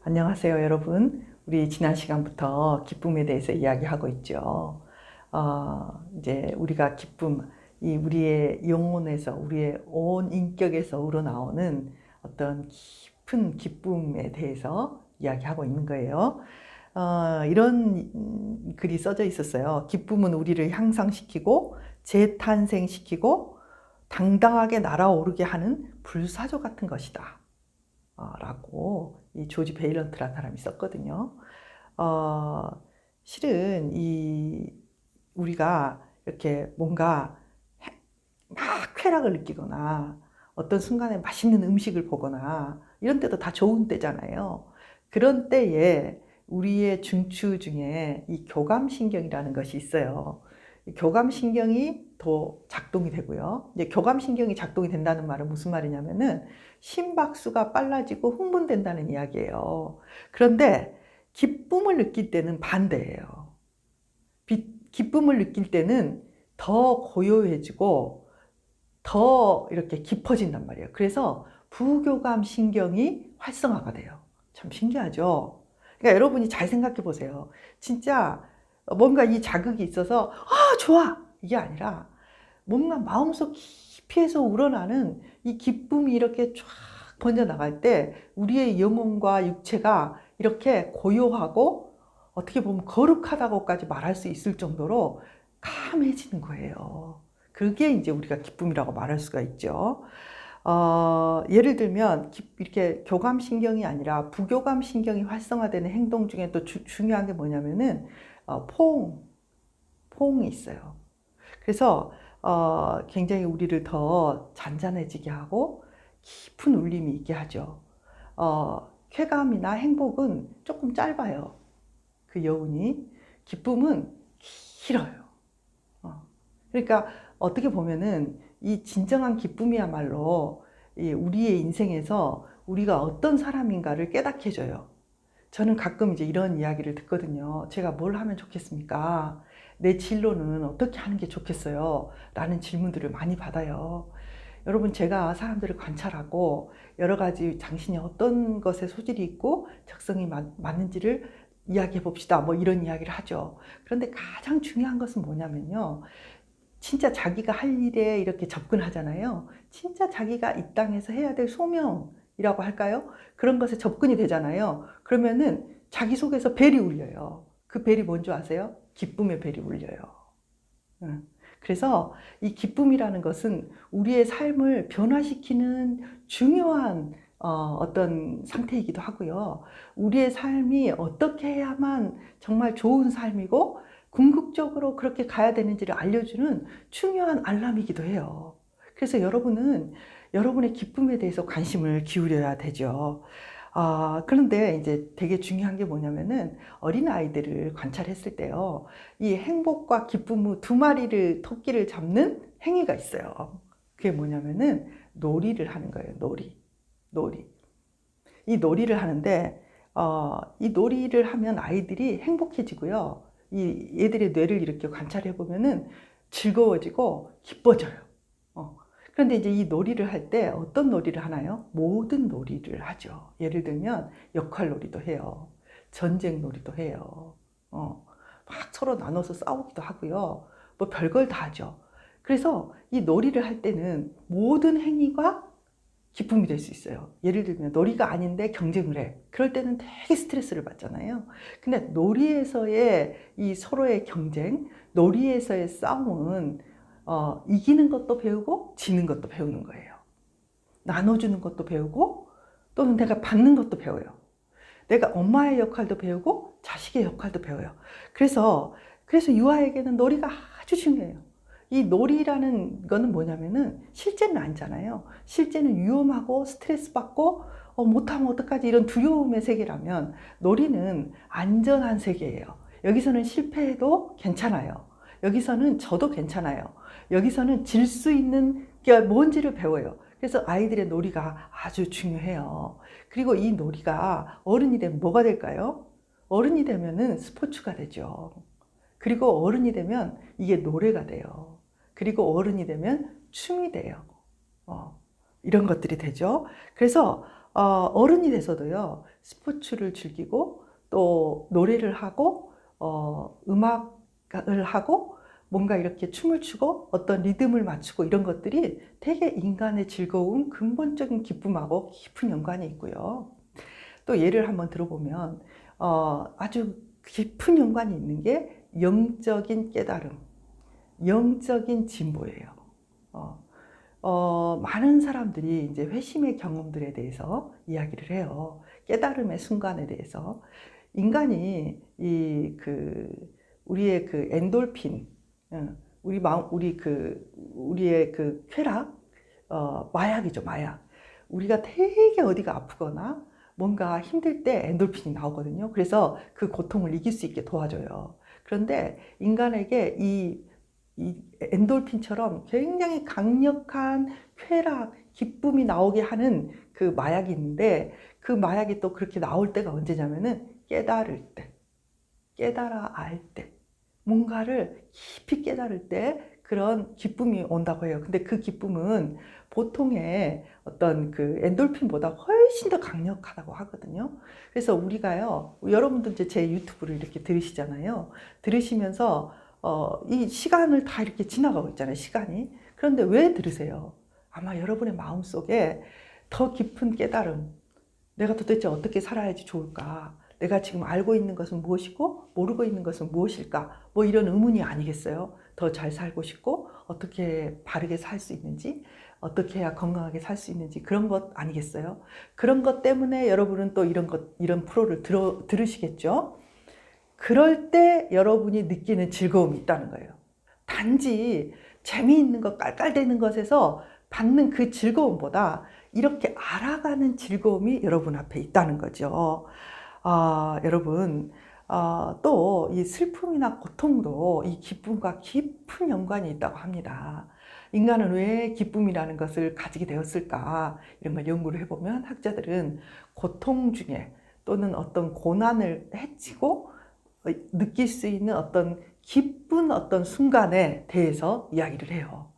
안녕하세요, 여러분. 우리 지난 시간부터 기쁨에 대해서 이야기하고 있죠. 이제 우리가 기쁨, 우리의 영혼에서, 우리의 온 인격에서 우러나오는 어떤 깊은 기쁨에 대해서 이야기하고 있는 거예요. 이런 글이 써져 있었어요. 기쁨은 우리를 향상시키고 재탄생시키고 당당하게 날아오르게 하는 불사조 같은 것이다. 라고 이 조지 베일런트라는 사람이 썼거든요. 실은 우리가 이렇게 뭔가 막 쾌락을 느끼거나 어떤 순간에 맛있는 음식을 보거나 이런 때도 다 좋은 때잖아요. 그런 때에 우리의 중추 중에 이 교감신경이라는 것이 있어요. 교감신경이 더 작동이 되고요. 이제 교감신경이 작동이 된다는 말은 무슨 말이냐면은 심박수가 빨라지고 흥분된다는 이야기예요. 그런데 기쁨을 느낄 때는 반대예요. 기쁨을 느낄 때는 더 고요해지고 더 이렇게 깊어진단 말이에요. 그래서 부교감 신경이 활성화가 돼요. 참 신기하죠? 그러니까 여러분이 잘 생각해 보세요. 진짜 뭔가 이 자극이 있어서 좋아! 이게 아니라 뭔가 마음속 깊이에서 우러나는 이 기쁨이 이렇게 쫙 번져나갈 때 우리의 영혼과 육체가 이렇게 고요하고 어떻게 보면 거룩하다고까지 말할 수 있을 정도로 감해지는 거예요. 그게 이제 우리가 기쁨이라고 말할 수가 있죠. 예를 들면 이렇게 교감신경이 아니라 부교감신경이 활성화되는 행동 중에 또 중요한 게 뭐냐면은 포옹이 있어요. 그래서 굉장히 우리를 더 잔잔해지게 하고 깊은 울림이 있게 하죠. 쾌감이나 행복은 조금 짧아요. 그 여운이. 기쁨은 길어요. 그러니까 어떻게 보면은 이 진정한 기쁨이야말로 우리의 인생에서 우리가 어떤 사람인가를 깨닫게 해줘요. 저는 가끔 이제 이런 이야기를 듣거든요. 제가 뭘 하면 좋겠습니까? 내 진로는 어떻게 하는 게 좋겠어요? 라는 질문들을 많이 받아요. 여러분, 제가 사람들을 관찰하고 여러 가지 당신이 어떤 것에 소질이 있고 적성이 맞는지를 이야기해 봅시다. 뭐 이런 이야기를 하죠. 그런데 가장 중요한 것은 뭐냐면요. 진짜 자기가 할 일에 이렇게 접근하잖아요. 진짜 자기가 이 땅에서 해야 될 소명이라고 할까요? 그런 것에 접근이 되잖아요. 그러면은 자기 속에서 벨이 울려요. 그 벨이 뭔지 아세요? 기쁨의 벨이 울려요. 그래서 이 기쁨이라는 것은 우리의 삶을 변화시키는 중요한 어떤 상태이기도 하고요. 우리의 삶이 어떻게 해야만 정말 좋은 삶이고 궁극적으로 그렇게 가야 되는지를 알려주는 중요한 알람이기도 해요. 그래서 여러분은 여러분의 기쁨에 대해서 관심을 기울여야 되죠. 그런데 이제 되게 중요한 게 뭐냐면은 어린아이들을 관찰했을 때요. 이 행복과 기쁨 후 두 마리를 토끼를 잡는 행위가 있어요. 그게 뭐냐면은 놀이를 하는 거예요. 놀이. 이 놀이를 하는데 이 놀이를 하면 아이들이 행복해지고요. 이 얘들의 뇌를 이렇게 관찰해 보면은 즐거워지고 기뻐져요. 그런데 이제 이 놀이를 할 때 어떤 놀이를 하나요? 모든 놀이를 하죠. 예를 들면 역할 놀이도 해요. 전쟁 놀이도 해요. 막 서로 나눠서 싸우기도 하고요. 뭐 별걸 다 하죠. 그래서 이 놀이를 할 때는 모든 행위가 기쁨이 될 수 있어요. 예를 들면 놀이가 아닌데 경쟁을 해. 그럴 때는 되게 스트레스를 받잖아요. 근데 놀이에서의 이 서로의 경쟁, 놀이에서의 싸움은 이기는 것도 배우고 지는 것도 배우는 거예요. 나눠주는 것도 배우고 또는 내가 받는 것도 배워요. 내가 엄마의 역할도 배우고 자식의 역할도 배워요. 그래서 유아에게는 놀이가 아주 중요해요. 이 놀이라는 거는 뭐냐면은 실제는 아니잖아요. 실제는 위험하고 스트레스 받고 못하면 어떡하지 이런 두려움의 세계라면 놀이는 안전한 세계예요. 여기서는 실패해도 괜찮아요. 여기서는 져도 괜찮아요. 여기서는 질 수 있는 게 뭔지를 배워요. 그래서 아이들의 놀이가 아주 중요해요. 그리고 이 놀이가 어른이 되면 뭐가 될까요? 어른이 되면은 스포츠가 되죠. 그리고 어른이 되면 이게 노래가 돼요. 그리고 어른이 되면 춤이 돼요. 이런 것들이 되죠. 그래서 어른이 돼서도요, 스포츠를 즐기고 또 노래를 하고 음악을 하고 뭔가 이렇게 춤을 추고 어떤 리듬을 맞추고 이런 것들이 되게 인간의 즐거움, 근본적인 기쁨하고 깊은 연관이 있고요. 또 예를 한번 들어보면 아주 깊은 연관이 있는 게 영적인 깨달음, 영적인 진보예요. 많은 사람들이 이제 회심의 경험들에 대해서 이야기를 해요. 깨달음의 순간에 대해서. 인간이 우리의 그 엔돌핀, 우리의 그 쾌락, 마약이죠, 마약. 우리가 되게 어디가 아프거나 뭔가 힘들 때 엔돌핀이 나오거든요. 그래서 그 고통을 이길 수 있게 도와줘요. 그런데 인간에게 이 엔돌핀처럼 굉장히 강력한 쾌락, 기쁨이 나오게 하는 그 마약이 있는데 그 마약이 또 그렇게 나올 때가 언제냐면은 깨달을 때, 깨달아 알 때, 뭔가를 깊이 깨달을 때 그런 기쁨이 온다고 해요. 근데 그 기쁨은 보통의 어떤 그 엔돌핀보다 훨씬 더 강력하다고 하거든요. 그래서 우리가요, 여러분도 이제 제 유튜브를 이렇게 들으시잖아요. 들으시면서 이 시간을 다 이렇게 지나가고 있잖아요, 시간이. 그런데 왜 들으세요? 아마 여러분의 마음속에 더 깊은 깨달음, 내가 도대체 어떻게 살아야지 좋을까? 내가 지금 알고 있는 것은 무엇이고 모르고 있는 것은 무엇일까? 뭐 이런 의문이 아니겠어요? 더 잘 살고 싶고 어떻게 바르게 살 수 있는지, 어떻게 해야 건강하게 살 수 있는지 그런 것 아니겠어요? 그런 것 때문에 여러분은 또 이런 프로를 들으시겠죠? 그럴 때 여러분이 느끼는 즐거움이 있다는 거예요. 단지 재미있는 것, 깔깔대는 것에서 받는 그 즐거움보다 이렇게 알아가는 즐거움이 여러분 앞에 있다는 거죠. 여러분, 또 이 슬픔이나 고통도 이 기쁨과 깊은 연관이 있다고 합니다. 인간은 왜 기쁨이라는 것을 가지게 되었을까? 이런 걸 연구를 해보면 학자들은 고통 중에 또는 어떤 고난을 헤치고 느낄 수 있는 어떤 기쁜 어떤 순간에 대해서 이야기를 해요.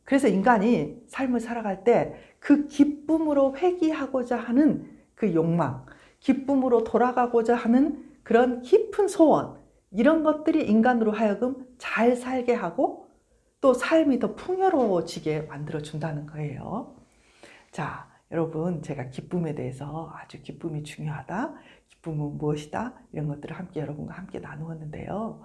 그래서 인간이 삶을 살아갈 때 그 기쁨으로 회귀하고자 하는 그 욕망, 기쁨으로 돌아가고자 하는 그런 깊은 소원, 이런 것들이 인간으로 하여금 잘 살게 하고 또 삶이 더 풍요로워지게 만들어준다는 거예요. 자, 여러분, 제가 기쁨에 대해서 아주 기쁨이 중요하다, 기쁨은 무엇이다, 이런 것들을 여러분과 함께 나누었는데요.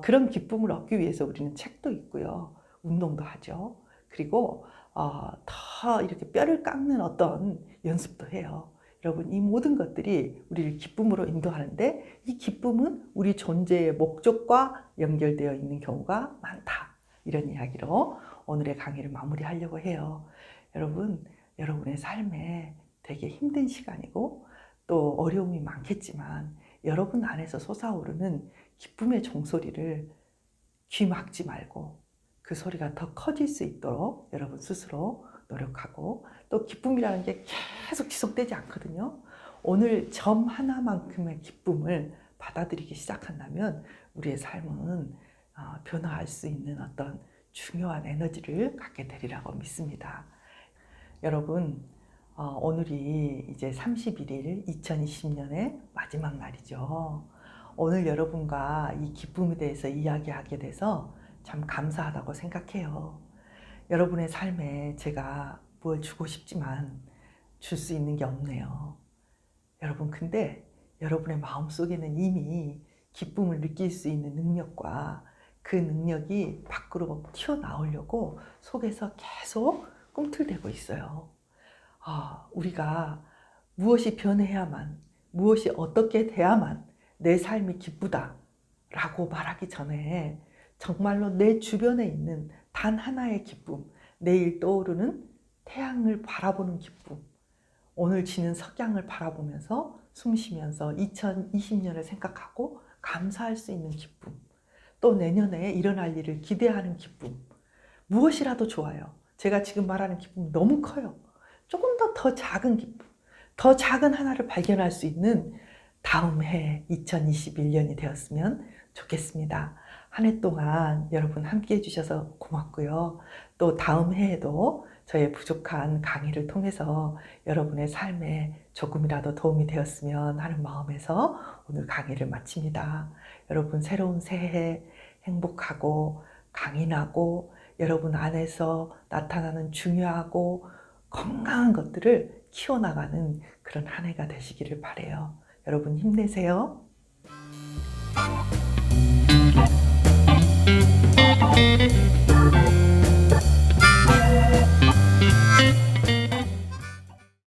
그런 기쁨을 얻기 위해서 우리는 책도 읽고요, 운동도 하죠. 그리고 더 이렇게 뼈를 깎는 어떤 연습도 해요. 여러분, 이 모든 것들이 우리를 기쁨으로 인도하는데 이 기쁨은 우리 존재의 목적과 연결되어 있는 경우가 많다. 이런 이야기로 오늘의 강의를 마무리하려고 해요. 여러분, 여러분의 삶에 되게 힘든 시간이고 또 어려움이 많겠지만 여러분 안에서 솟아오르는 기쁨의 종소리를 귀 막지 말고 그 소리가 더 커질 수 있도록 여러분 스스로 노력하고, 또 기쁨이라는 게 계속 지속되지 않거든요. 오늘 점 하나만큼의 기쁨을 받아들이기 시작한다면 우리의 삶은 변화할 수 있는 어떤 중요한 에너지를 갖게 되리라고 믿습니다. 여러분, 오늘이 이제 31일 2020년의 마지막 날이죠. 오늘 여러분과 이 기쁨에 대해서 이야기하게 돼서 참 감사하다고 생각해요. 여러분의 삶에 제가 뭘 주고 싶지만 줄 수 있는 게 없네요. 여러분, 근데 여러분의 마음속에는 이미 기쁨을 느낄 수 있는 능력과 그 능력이 밖으로 튀어나오려고 속에서 계속 꿈틀대고 있어요. 우리가 무엇이 변해야만, 무엇이 어떻게 돼야만 내 삶이 기쁘다라고 말하기 전에 정말로 내 주변에 있는 단 하나의 기쁨, 내일 떠오르는 태양을 바라보는 기쁨, 오늘 지는 석양을 바라보면서 숨 쉬면서 2020년을 생각하고 감사할 수 있는 기쁨, 또 내년에 일어날 일을 기대하는 기쁨, 무엇이라도 좋아요. 제가 지금 말하는 기쁨이 너무 커요. 조금 더 작은 기쁨, 더 작은 하나를 발견할 수 있는 다음 해 2021년이 되었으면 좋겠습니다. 한 해 동안 여러분 함께 해주셔서 고맙고요. 또 다음 해에도 저의 부족한 강의를 통해서 여러분의 삶에 조금이라도 도움이 되었으면 하는 마음에서 오늘 강의를 마칩니다. 여러분 새로운 새해 행복하고 강인하고 여러분 안에서 나타나는 중요하고 건강한 것들을 키워나가는 그런 한 해가 되시기를 바라요. 여러분 힘내세요.